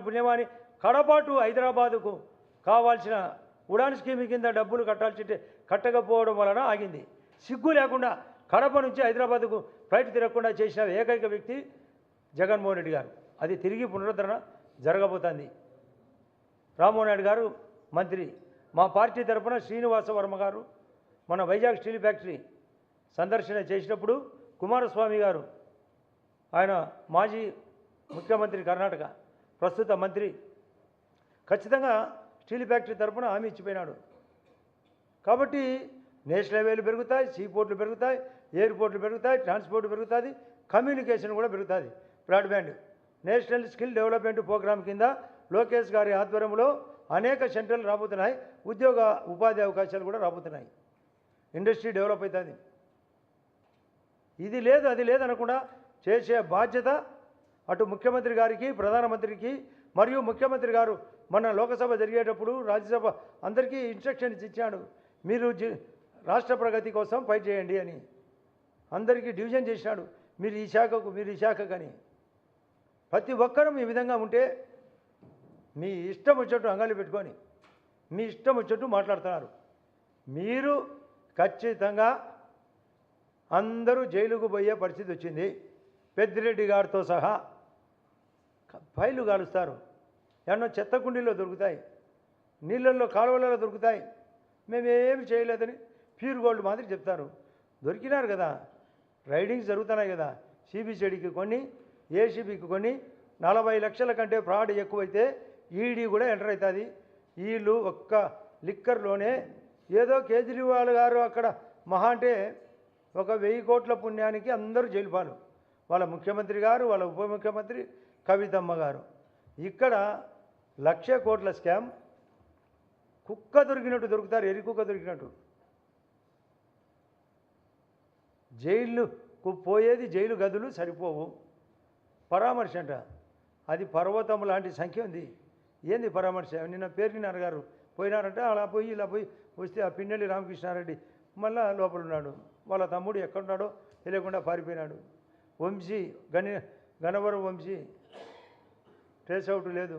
పుణ్యమాని కడపాటు హైదరాబాదుకు కావాల్సిన ఉడాన్ స్కీమ్ కింద డబ్బులు కట్టకపోవడం వలన ఆగింది. సిగ్గు లేకుండా కడప నుంచి హైదరాబాదుకు ఫ్లైట్ తిరగకుండా చేసిన ఏకైక వ్యక్తి జగన్మోహన్ రెడ్డి గారు. అది తిరిగి పునరుద్ధరణ జరగబోతోంది. రామ్మోహన్ రెడ్డి గారు మంత్రి, మా పార్టీ తరఫున శ్రీనివాస వర్మ గారు మన వైజాగ్ స్టీల్ ఫ్యాక్టరీ సందర్శన చేసినప్పుడు కుమారస్వామి గారు, ఆయన మాజీ ముఖ్యమంత్రి కర్ణాటక, ప్రస్తుత మంత్రి, ఖచ్చితంగా స్టీల్ ఫ్యాక్టరీ తరఫున హామీ ఇచ్చిపోయినాడు. కాబట్టి నేషనల్ హైవేలు పెరుగుతాయి, సీపోర్ట్లు పెరుగుతాయి, ఎయిర్పోర్ట్లు పెరుగుతాయి, ట్రాన్స్పోర్ట్ పెరుగుతుంది, కమ్యూనికేషన్ కూడా పెరుగుతుంది. Broadband national skill development program కింద లోకేష్ గారి ఆధ్వర్యంలో అనేక సెంటర్లు రాబోతున్నాయి. ఉద్యోగ ఉపాధి అవకాశాలు కూడా రాబోతున్నాయి. ఇండస్ట్రీ డెవలప్ అవుతుంది. ఇది లేదు అది లేదనకుండా చేసే బాధ్యత అటు ముఖ్యమంత్రి గారికి, ప్రధానమంత్రికి మరియు ముఖ్యమంత్రి గారు మన లోకసభ జరిగేటప్పుడు రాజ్యసభ అందరికీ ఇన్స్ట్రక్షన్స్ ఇచ్చాడు. మీరు రాష్ట్ర ప్రగతి కోసం ఫైట్ చేయండి అని అందరికీ డివిజన్ చేసినాడు. మీరు ఈ శాఖకు అని. ప్రతి ఒక్కరూ ఈ విధంగా ఉంటే మీ ఇష్టం వచ్చేట్టు అంగాలి పెట్టుకొని మీ ఇష్టం వచ్చేట్టు మాట్లాడుతున్నారు. మీరు ఖచ్చితంగా అందరూ జైలుకు పోయే పరిస్థితి వచ్చింది. పెద్దిరెడ్డి గారితో సహా ఫైళ్ళు కాలుస్తారు. ఎన్నో చెత్త కుండీల్లో దొరుకుతాయి, నీళ్ళల్లో కాలువలలో దొరుకుతాయి. మేమేమి చేయలేదని ప్యూర్ గోల్డ్ మాదిరి చెప్తారు. దొరికినారు కదా, రైడింగ్స్ జరుగుతున్నాయి కదా. సిబిసిడికి కొన్ని, ఏసీబీకి కొన్ని. 40 లక్షల కంటే ఫ్రాడ్ ఎక్కువైతే ఈడీ కూడా ఎంటర్ అవుతుంది. వీళ్ళు ఒక్క లిక్కర్లోనే ఏదో కేజ్రీవాల్ గారు అక్కడ మహా అంటే 1000 కోట్ల పుణ్యానికి అందరూ జైలు పాలు. వాళ్ళ ముఖ్యమంత్రి గారు, వాళ్ళ ఉప ముఖ్యమంత్రి కవితమ్మ గారు. ఇక్కడ 1,00,000 కోట్ల స్కామ్. కుక్క దొరికినట్టు దొరుకుతారు, ఎరి కుక్క దొరికినట్టు. జైలుకు పోయేది జైలు గదులు సరిపోవు. పరామర్శ అంట, అది పర్వతం లాంటి సంఖ్య ఉంది. ఏంది పరామర్శ? నిన్న పేర్నినారు గారు పోయినారంట. అలా పోయి ఇలా పోయి వస్తే ఆ పిన్నెల్లి రామకృష్ణారెడ్డి మళ్ళా లోపల ఉన్నాడు. వాళ్ళ తమ్ముడు ఎక్కడున్నాడో తెలియకుండా పారిపోయినాడు. వంశీ గణవరం వంశీ ట్రేస్ అవుట్ లేదు.